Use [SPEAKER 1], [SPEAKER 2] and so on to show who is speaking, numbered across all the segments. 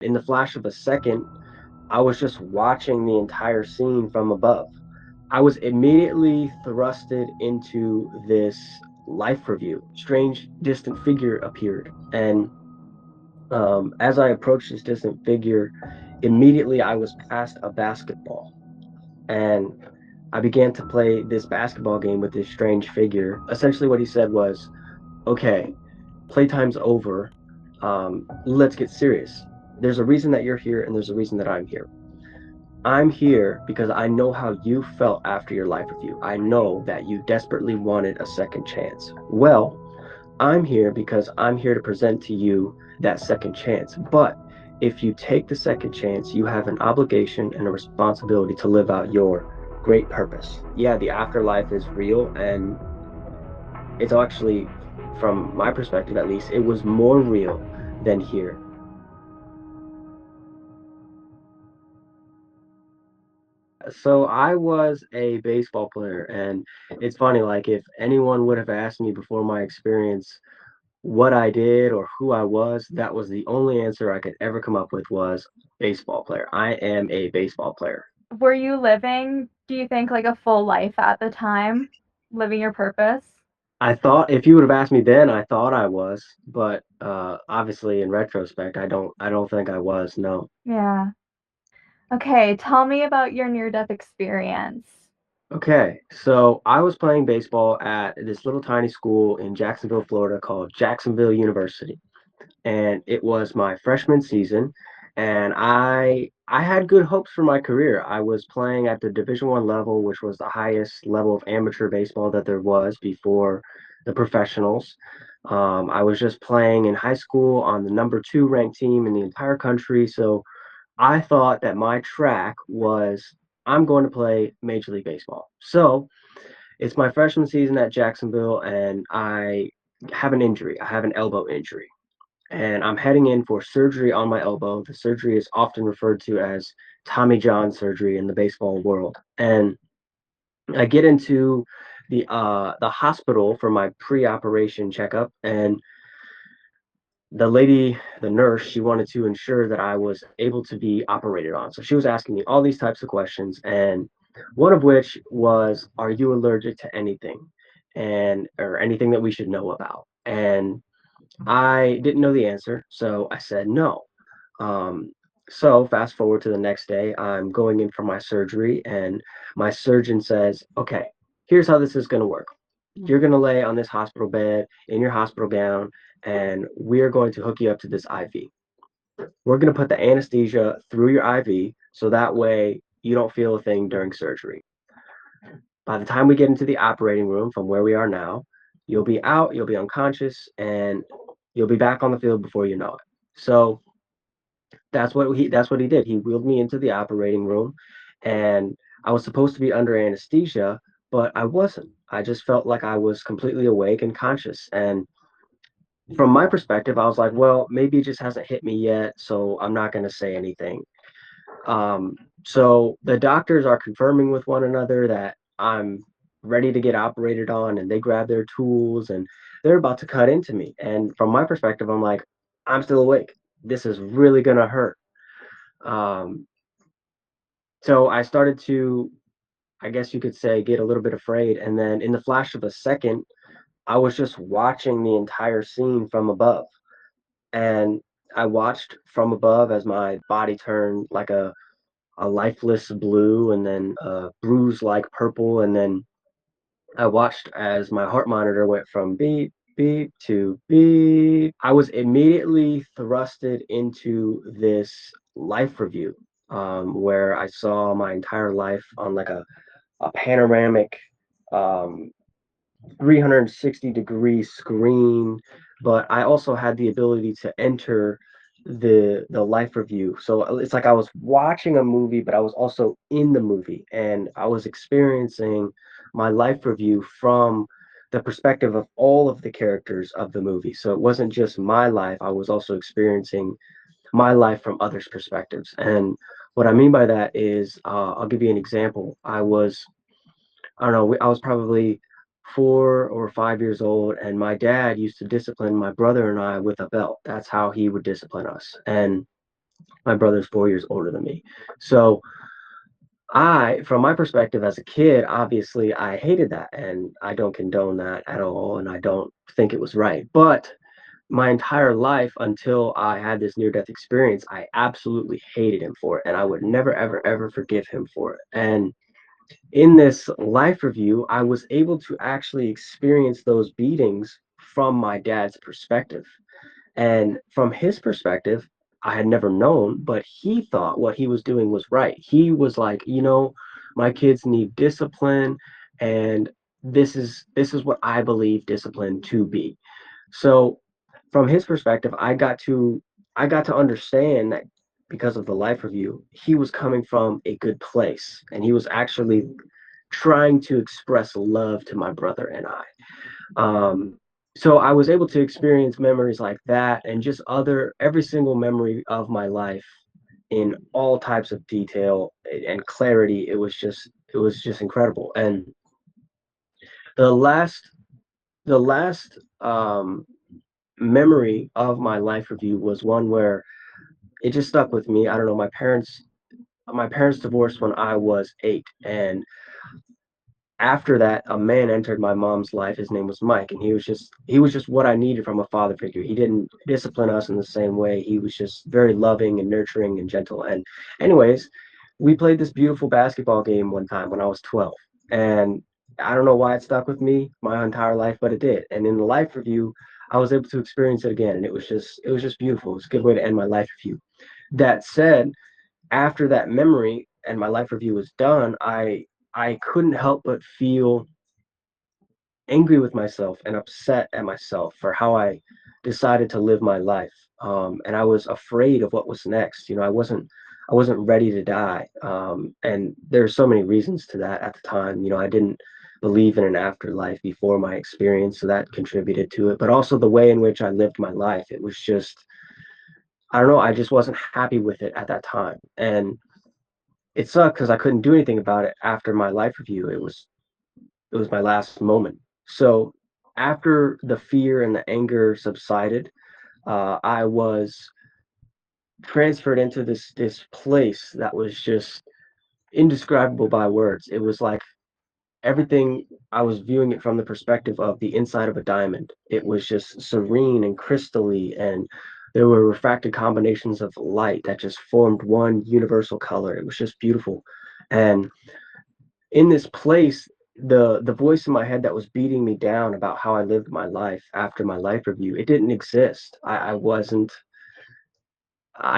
[SPEAKER 1] In the flash of a second, I was just watching the entire scene from above. I was immediately thrusted into this life review. Strange distant figure appeared, and as I approached this distant figure, immediately I was passed a basketball, and I began to play this basketball game with this strange figure. Essentially, what he said was, "Okay, playtime's over. Let's get serious. There's a reason that you're here, and there's a reason that I'm here. I'm here because I know how you felt after your life review. I know that you desperately wanted a second chance. Well, I'm here because I'm here to present to you that second chance. But if you take the second chance, you have an obligation and a responsibility to live out your great purpose. Yeah, the afterlife is real, and it's actually, from my perspective at least, it was more real than here." So I was a baseball player, and it's funny, like if anyone would have asked me before my experience what I did or who I was, that was the only answer I could ever come up with was baseball player. I am a baseball player.
[SPEAKER 2] Were you living, do you think, like a full life at the time? Living your purpose?
[SPEAKER 1] I thought if you would have asked me then, I thought I was, but obviously in retrospect, I don't think I was. No.
[SPEAKER 2] Yeah. Okay, tell me about your near-death experience.
[SPEAKER 1] Okay, so I was playing baseball at this little tiny school in Jacksonville, Florida called Jacksonville University. And it was my freshman season, and I had good hopes for my career. I was playing at the Division 1 level, which was the highest level of amateur baseball that there was before the professionals. I was just playing in high school on the number 2 ranked team in the entire country, so I thought that my track was I'm going to play Major League Baseball. So it's my freshman season at Jacksonville, and I have an injury. I have an elbow injury, and I'm heading in for surgery on my elbow. The surgery is often referred to as Tommy John surgery in the baseball world. And I get into the hospital for my pre-operation checkup, and the nurse, she wanted to ensure that I was able to be operated on. So she was asking me all these types of questions, and one of which was, "Are you allergic to anything?" and or anything that we should know about. And I didn't know the answer, so I said no. Um, so fast forward to the next day, I'm going in for my surgery, and my surgeon says, "Okay, here's how this is going to work. You're going to lay on this hospital bed in your hospital gown, and we're going to hook you up to this IV. We're going to put the anesthesia through your IV, so that way you don't feel a thing during surgery. By the time we get into the operating room from where we are now, you'll be out, you'll be unconscious, and you'll be back on the field before you know it." So that's what he did. He wheeled me into the operating room, and I was supposed to be under anesthesia, but I wasn't. I just felt like I was completely awake and conscious. And from my perspective, I was like, well, maybe it just hasn't hit me yet, so I'm not going to say anything. Um, so the doctors are confirming with one another that I'm ready to get operated on, and they grab their tools and they're about to cut into me. And from my perspective, I'm like, I'm still awake. This is really going to hurt. Um, so I started to, I guess you could say, get a little bit afraid. And then in the flash of a second, I was just watching the entire scene from above. And I watched from above as my body turned like a lifeless blue and then a bruise like purple. And then I watched as my heart monitor went from beep, beep to beep. I was immediately thrusted into this life review, where I saw my entire life on like a panoramic, um, 360-degree screen, but I also had the ability to enter the life review. So it's like I was watching a movie, but I was also in the movie, and I was experiencing my life review from the perspective of all of the characters of the movie. So it wasn't just my life, I was also experiencing my life from others' perspectives. And what I mean by that is, I'll give you an example. I don't know, I was probably 4 or 5 years old, and my dad used to discipline my brother and I with a belt. That's how he would discipline us. And My brother's 4 years older than me. So from my perspective as a kid, obviously I hated that and I don't condone that at all. And I don't think it was right. But my entire life until I had this near death experience, I absolutely hated him for it. And I would never, ever, ever forgive him for it. And in this life review, I was able to actually experience those beatings from my dad's perspective. And from his perspective, I had never known, but he thought what he was doing was right. He was like, my kids need discipline, and this is what I believe discipline to be. So from his perspective, I got to understand that because of the life review, he was coming from a good place, and he was actually trying to express love to my brother and I. Um, so I was able to experience memories like that and just every single memory of my life in all types of detail and clarity. It was just incredible. And the last, the last memory of my life review was one where it just stuck with me. I don't know. My parents divorced when I was 8, and after that, a man entered my mom's life. His name was Mike, and he was just what I needed from a father figure. He didn't discipline us in the same way. He was just very loving and nurturing and gentle. And anyways, we played this beautiful basketball game one time when I was 12. And I don't know why it stuck with me my entire life, but it did. And in the life review, I was able to experience it again, and it was just beautiful. It was a good way to end my life review. That said, after that memory and my life review was done, I couldn't help but feel angry with myself and upset at myself for how I decided to live my life. And I was afraid of what was next. I wasn't ready to die. And there's so many reasons to that at the time. I didn't believe in an afterlife before my experience, so that contributed to it. But also the way in which I lived my life. It was just, I don't know, I just wasn't happy with it at that time. And it sucked because I couldn't do anything about it after my life review. It was my last moment. So after the fear and the anger subsided, I was transferred into this place that was just indescribable by words. It was like everything. I was viewing it from the perspective of the inside of a diamond. It was just serene and crystally, and there were refracted combinations of light that just formed one universal color. It was just beautiful. And in this place, the voice in my head that was beating me down about how I lived my life after my life review, it didn't exist. I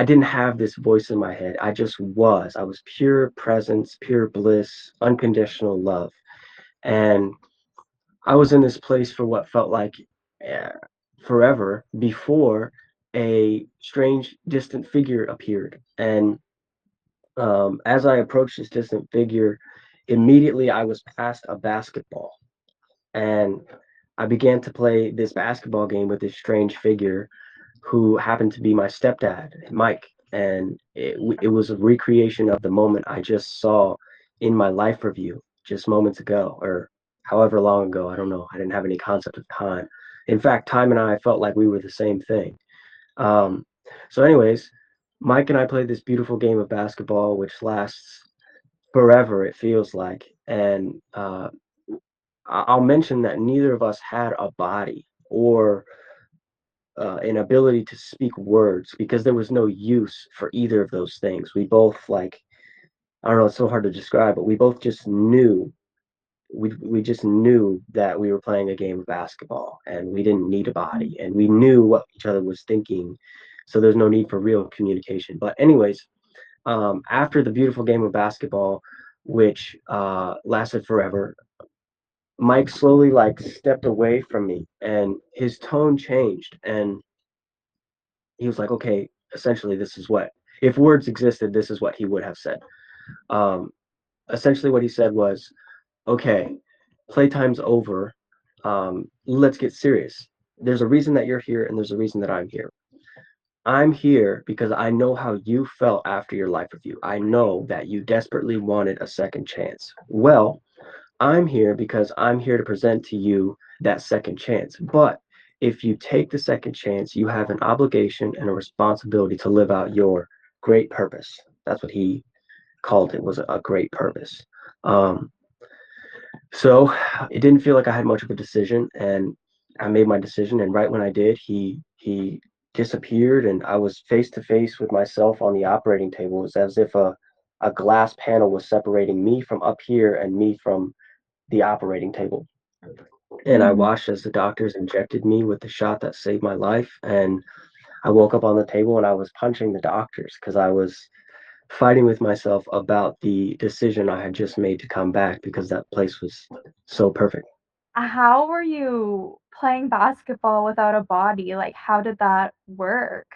[SPEAKER 1] didn't have this voice in my head. I was pure presence, pure bliss, unconditional love. And I was in this place for what felt like uh, forever before a strange distant figure appeared. And as I approached this distant figure, immediately I was past a basketball, and I began to play this basketball game with this strange figure who happened to be my stepdad, Mike. And it was a recreation of the moment I just saw in my life review just moments ago, or however long ago. I don't know. I didn't have any concept of time. In fact, time and I felt like we were the same thing. Um, so, anyways, Mike and I played this beautiful game of basketball, which lasts forever, it feels like. And I'll mention that neither of us had a body or an ability to speak words because there was no use for either of those things. We both I don't know, it's so hard to describe, but we both just knew. We just knew that we were playing a game of basketball and we didn't need a body and we knew what each other was thinking. So there's no need for real communication. But anyways, after the beautiful game of basketball, which lasted forever, Mike slowly stepped away from me and his tone changed, and he was like, okay, essentially this is what, if words existed, this is what he would have said. Um, Essentially what he said was, okay, playtime's over. Let's get serious. There's a reason that you're here and there's a reason that I'm here. I'm here because I know how you felt after your life review. I know that you desperately wanted a second chance. Well, I'm here because I'm here to present to you that second chance. But if you take the second chance, you have an obligation and a responsibility to live out your great purpose. That's what he called it, was a great purpose. Um, so it didn't feel like I had much of a decision, and I made my decision. And right when I did, he disappeared, and I was face to face with myself on the operating table. It was as if a glass panel was separating me from up here and me from the operating table. And I
[SPEAKER 2] Mhm.
[SPEAKER 1] watched as the doctors injected me with the shot that saved my life. And I woke up on the table and I was punching the doctors because I was fighting with myself about the decision I had just made to come back because that place was so perfect.
[SPEAKER 2] How were you playing basketball without a body? Like, how did that work?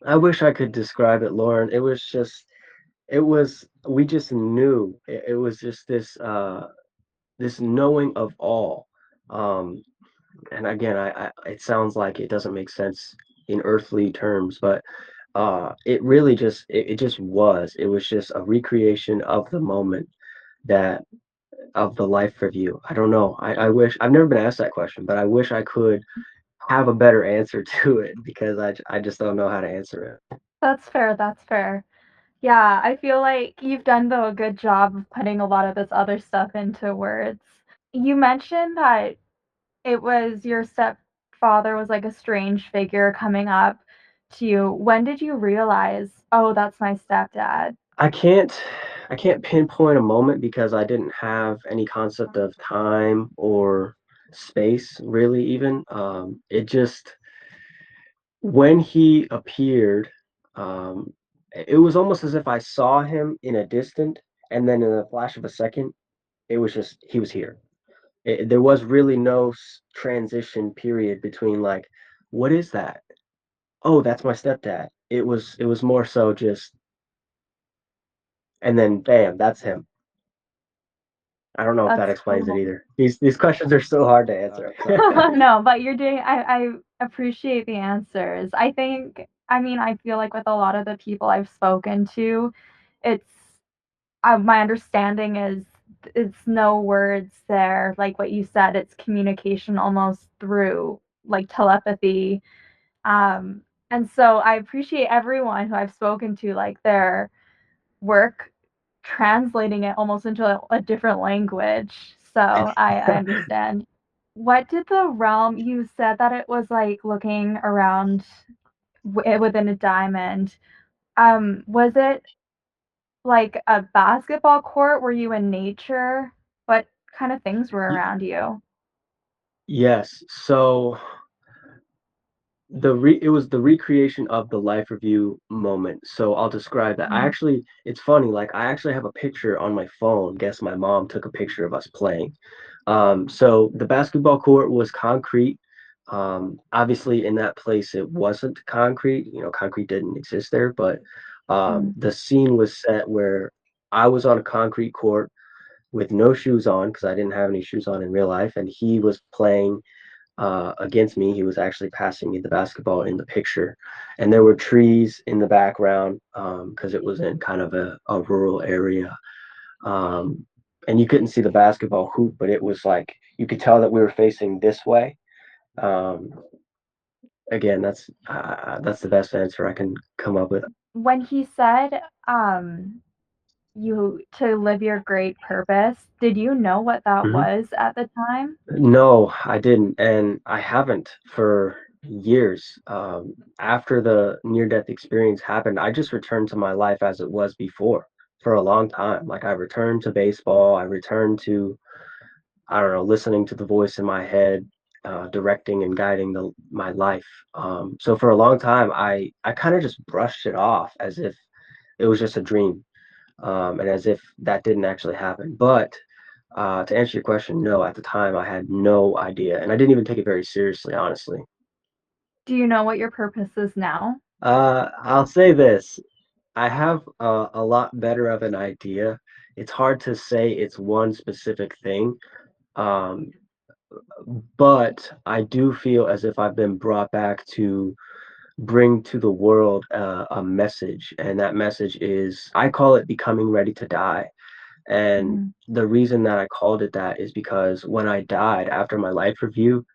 [SPEAKER 1] I wish I could describe it, Lauren. It was just, we just knew. It was just this knowing of all. Um, and again, it sounds like it doesn't make sense in earthly terms, but it really just, it just was. It was just a recreation of the moment that of the life review. I don't know. I wish I've never been asked that question, but I wish I could have a better answer to it because I just don't know how to answer it.
[SPEAKER 2] That's fair, that's fair. Yeah, I feel like you've done, though, a good job of putting a lot of this other stuff into words. You mentioned that it was your stepfather was like a strange figure coming up to you. When did you realize, "Oh, that's my stepdad?"
[SPEAKER 1] I can't I can't pinpoint a moment because I didn't have any concept of time or space really even. It just when he appeared, it was almost as if I saw him in a distant, and then in a flash of a second, it was just he was here. There was really no transition period between like, what is that? Oh, that's my stepdad. It was more so just, and then bam, that's him. I don't know if that
[SPEAKER 2] That's
[SPEAKER 1] explains it
[SPEAKER 2] cool.
[SPEAKER 1] either. These questions are so hard to answer.
[SPEAKER 2] No, but you're doing I appreciate the answers. I mean, I feel like with a lot of the people I've spoken to, it's my understanding is it's no words there, like what you said, it's communication almost through like telepathy. Um, and so I appreciate everyone who I've spoken to, like their work translating it almost into a different language. So I understand. What did the realm, you said that it was like looking around within a diamond. Was it like a basketball court? Were you in nature? What kind of things were around you?
[SPEAKER 1] Yes. So it was the recreation of the life review moment. So I'll describe that.
[SPEAKER 2] Mm,
[SPEAKER 1] It's funny, like I actually have a picture on my phone. Guess my mom took a picture of us playing. So the basketball court was concrete. Obviously in that place it wasn't concrete, concrete didn't exist there, but
[SPEAKER 2] mm,
[SPEAKER 1] the scene was set where I was on a concrete court with no shoes on because I didn't have any shoes on in real life, and he was playing against me. He was actually passing me the basketball in the picture. And there were trees in the background because it was in kind of a rural area. Um, and you couldn't see the basketball hoop, but it was like you could tell that we were facing this way. Um, Again, that's the best answer I can come up with.
[SPEAKER 2] when he said you to live your great purpose, did you know what that
[SPEAKER 1] Mhm.
[SPEAKER 2] was at the time?
[SPEAKER 1] No, I didn't, and I haven't for years. After the near-death experience happened, I just returned to my life as it was before for a long time. Like I returned to baseball, I returned to, I don't know, listening to the voice in my head, directing and guiding my life. So for a long time, I kind of just brushed it off as if it was just a dream, and as if that didn't actually happen. But to answer your question, no, at the time I had no idea, and I didn't even take it very seriously, honestly.
[SPEAKER 2] Do you know what your purpose is now?
[SPEAKER 1] I'll say this. I have a lot better of an idea. It's hard to say it's one specific thing, um, but I do feel as if I've been brought back to bring to the world a message, and that message is, I call it becoming ready to die. And
[SPEAKER 2] Mhm.
[SPEAKER 1] the reason that I called it that is because when I died after my life review,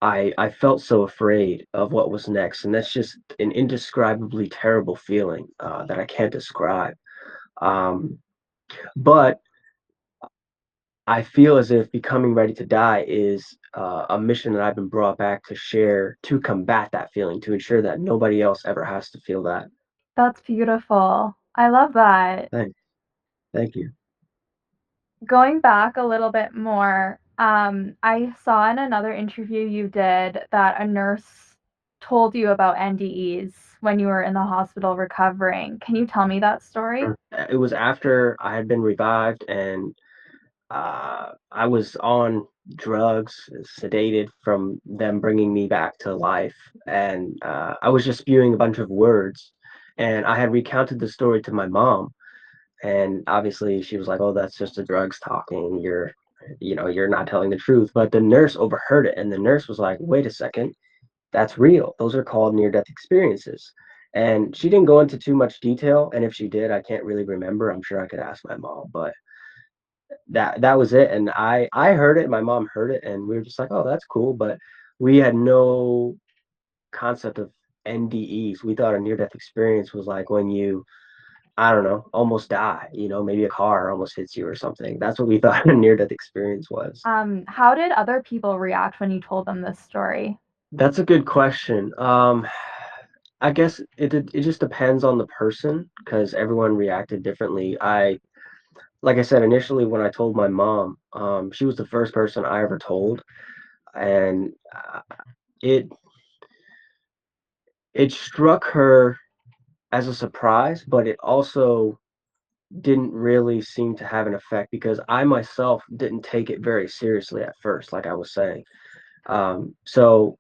[SPEAKER 1] I felt so afraid of what was next, and that's just an indescribably terrible feeling that I can't describe. Um, but I feel as if becoming ready to die is a mission that I've been brought back to share to combat that feeling, to ensure that nobody else ever has to feel that.
[SPEAKER 2] That's beautiful. I love that.
[SPEAKER 1] Thank, thank you.
[SPEAKER 2] Going back a little bit more, I saw in another interview you did that a nurse told you about NDEs when you were in the hospital recovering. Can you tell me that story?
[SPEAKER 1] It was after I had been revived and I was on drugs, sedated from them bringing me back to life, and I was just spewing a bunch of words. And I had recounted the story to my mom, and obviously she was like, "Oh, that's just the drugs talking. You're not telling the truth." But the nurse overheard it, and the nurse was like, "Wait a second, that's real. Those are called near-death experiences." And she didn't go into too much detail, and if she did, I can't really remember. I'm sure I could ask my mom, but that was it. And I heard it, my mom heard it, and we were just like, "Oh, that's cool," but we had no concept of NDEs. We thought a near-death experience was like when you, I don't know, almost die, maybe a car almost hits you or something. That's what we thought a near-death experience was.
[SPEAKER 2] How did other people react when you told them this story?
[SPEAKER 1] That's a good question. I guess it just depends on the person because everyone reacted differently. Like I said initially, when I told my mom, she was the first person I ever told, and it it struck her as a surprise, but it also didn't really seem to have an effect because I myself didn't take it very seriously at first, like I was saying. So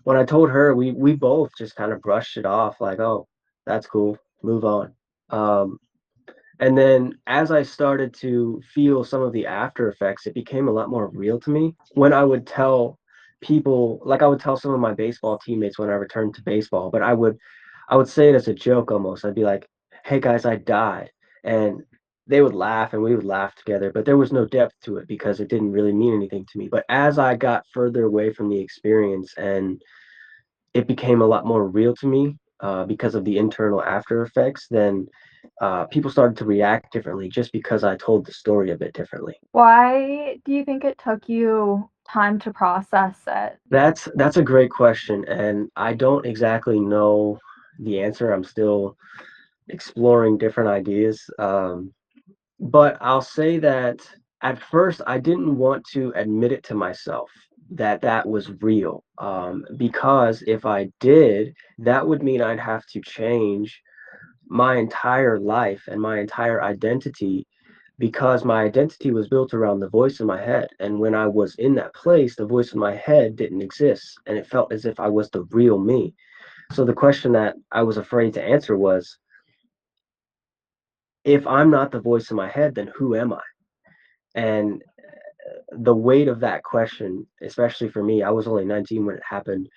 [SPEAKER 1] when I told her, we both just kind of brushed it off, like, "Oh, that's cool, move on." Um, And then as I started to feel some of the after effects, it became a lot more real to me. When I would tell people, like I would tell some of my baseball teammates when I returned to baseball, but I would say it as a joke almost. I'd be like, "Hey guys, I died." And they would laugh and we would laugh together, but there was no depth to it because it didn't really mean anything to me. But as I got further away from the experience and it became a lot more real to me because of the internal after effects, then people started to react differently just because I told the story a bit differently.
[SPEAKER 2] Why do you think it took you time to process it?
[SPEAKER 1] That's a great question, and I don't exactly know the answer. I'm still exploring different ideas. But I'll say that at first I didn't want to admit it to myself that that was real, because if I did, that would mean I'd have to change my entire life and my entire identity because my identity was built around the voice in my head. And when I was in that place, the voice in my head didn't exist. And it felt as if I was the real me. So the question that I was afraid to answer was, if I'm not the voice in my head, then who am I? And the weight of that question, especially for me, I was only 19 when it happened.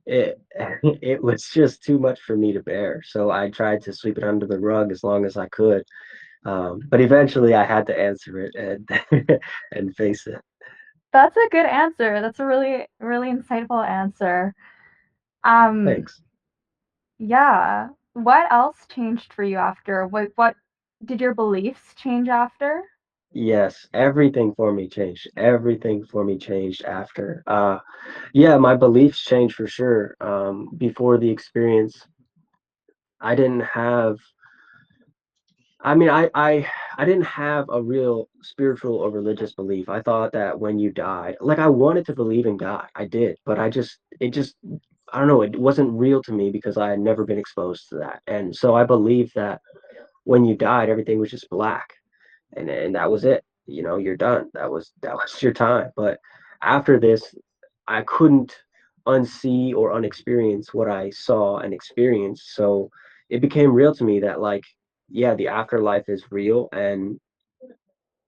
[SPEAKER 1] It it was just too much for me to bear. So I tried to sweep it under the rug as long as I could. But eventually I had to answer it and and face it.
[SPEAKER 2] That's a good answer. That's a really, really insightful answer. Um,
[SPEAKER 1] Thanks.
[SPEAKER 2] yeah. What else changed for you after? What did your beliefs change after?
[SPEAKER 1] Yes, everything for me changed. Everything for me changed after. Yeah, my beliefs changed for sure. Before the experience, I didn't have I mean, I didn't have a real spiritual or religious belief. I thought that when you died, like I wanted to believe in God. I did, but I don't know, it wasn't real to me because I had never been exposed to that. And so I believed that when you died, everything was just black. And that was it. You're done. That was your time. But after this, I couldn't unsee or unexperience what I saw and experienced. So it became real to me that, like, yeah, the afterlife is real, and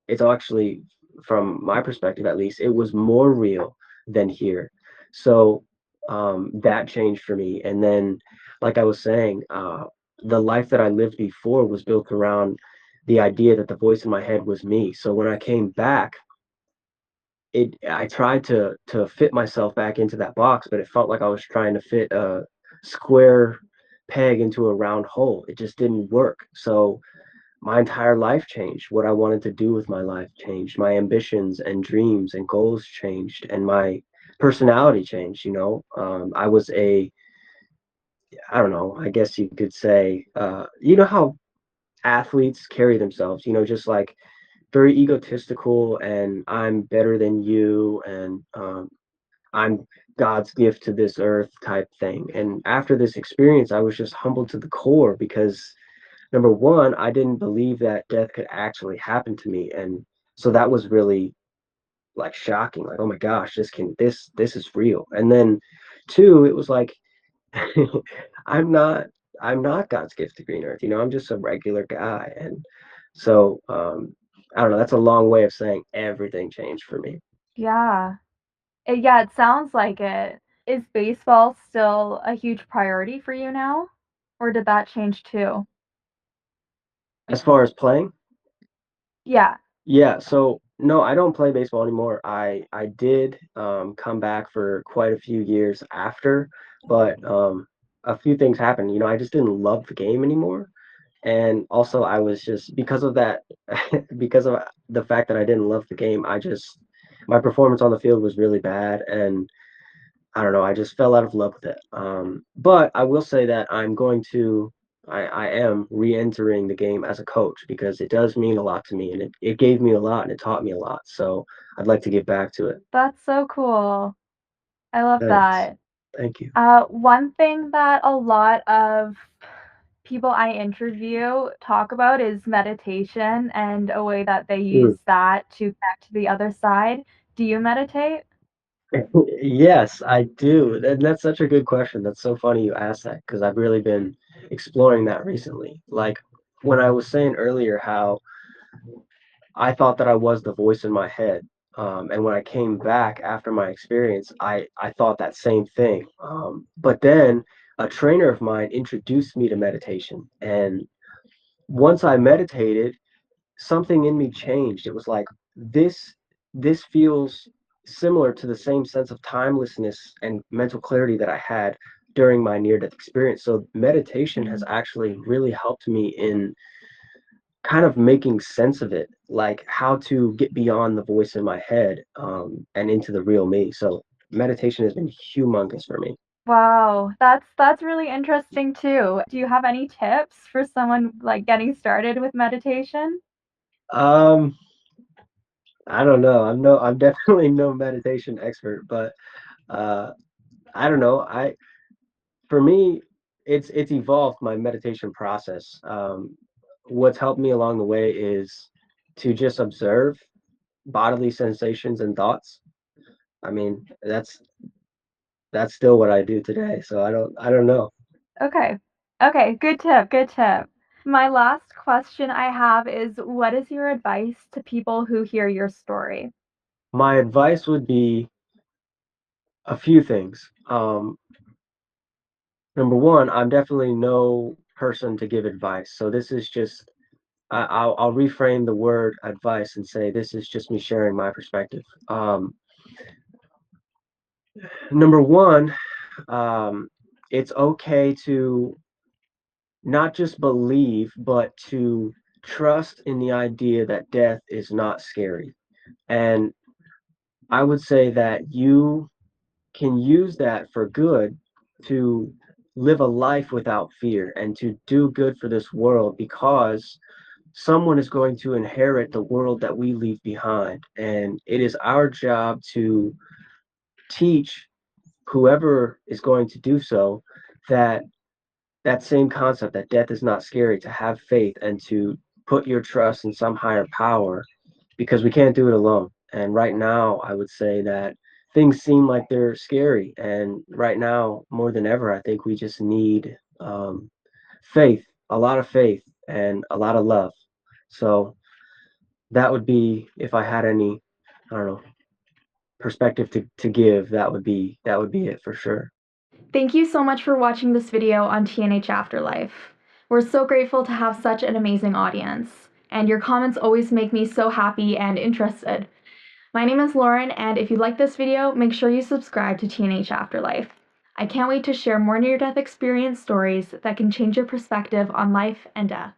[SPEAKER 1] it's actually, from my perspective at least, it was more real than here. So that changed for me. And then, like I was saying, the life that I lived before was built around the idea that the voice in my head was me. So when I came back, I tried to fit myself back into that box, but it felt like I was trying to fit a square peg into a round hole. It just didn't work. So my entire life changed. What I wanted to do with my life changed. My ambitions and dreams and goals changed, and my personality changed. I was I don't know, I guess you could say, you know how athletes carry themselves, just like very egotistical and I'm better than you and I'm God's gift to this earth type thing. And after this experience, I was just humbled to the core because number one, I didn't believe that death could actually happen to me. And so that was really like shocking, like, oh my gosh, this is real. And then two, it was like I'm not I'm not God's gift to green earth, I'm just a regular guy. And so I don't know, that's a long way of saying everything changed for me.
[SPEAKER 2] Yeah. Yeah, it sounds like it. Is baseball still a huge priority for you now? Or did that change too?
[SPEAKER 1] As far as playing,
[SPEAKER 2] Yeah.
[SPEAKER 1] yeah, so no, I don't play baseball anymore. I did come back for quite a few years after, but a few things happened. I just didn't love the game anymore. And also I was just because of that because of the fact that I didn't love the game, my performance on the field was really bad and I don't know, I just fell out of love with it. But I will say that I am re-entering the game as a coach because it does mean a lot to me and it gave me a lot and it taught me a lot. So I'd like to get back to it.
[SPEAKER 2] That's so cool. I love
[SPEAKER 1] Thanks.
[SPEAKER 2] that.
[SPEAKER 1] Thank you.
[SPEAKER 2] One thing that a lot of people I interview talk about is meditation and a way that they use
[SPEAKER 1] Mm.
[SPEAKER 2] that to connect to the other side. Do you meditate?
[SPEAKER 1] Yes, I do. And that's such a good question. That's so funny you asked that because I've really been exploring that recently. Like when I was saying earlier how I thought that I was the voice in my head. And when I came back after my experience, I thought that same thing. But then a trainer of mine introduced me to meditation. And once I meditated, something in me changed. It was like this this feels similar to the same sense of timelessness and mental clarity that I had during my near death experience. So meditation has
[SPEAKER 2] Mhm.
[SPEAKER 1] actually really helped me in kind of making sense of it, like how to get beyond the voice in my head and into the real me. So meditation has been humongous for me.
[SPEAKER 2] Wow, that's really interesting too. Do you have any tips for someone like getting started with meditation?
[SPEAKER 1] Um, I don't know. I'm definitely no meditation expert, but uh, I don't know. For me, it's evolved my meditation process. What's helped me along the way is to just observe bodily sensations and thoughts. I mean, that's still what I do today. So I don't know.
[SPEAKER 2] Okay. Okay, good tip, good tip. My last question I have is what is your advice to people who hear your story?
[SPEAKER 1] My advice would be a few things. Number one, I'm definitely no person to give advice. So this is just I'll reframe the word advice and say this is just me sharing my perspective. Number one, it's okay to not just believe, but to trust in the idea that death is not scary. And I would say that you can use that for good to live a life without fear and to do good for this world because someone is going to inherit the world that we leave behind. And it is our job to teach whoever is going to do so that that same concept that death is not scary, to have faith and to put your trust in some higher power because we can't do it alone. And right now, I would say that things seem like they're scary. And right now, more than ever, I think we just need faith, a lot of faith, and a lot of love. So that would be, if I had any, I don't know, perspective to give, that would be it for sure.
[SPEAKER 2] Thank you so much for watching this video on TNH Afterlife. We're so grateful to have such an amazing audience, and your comments always make me so happy and interested. My name is Lauren, and if you like this video, make sure you subscribe to TNH Afterlife. I can't wait to share more near-death experience stories that can change your perspective on life and death.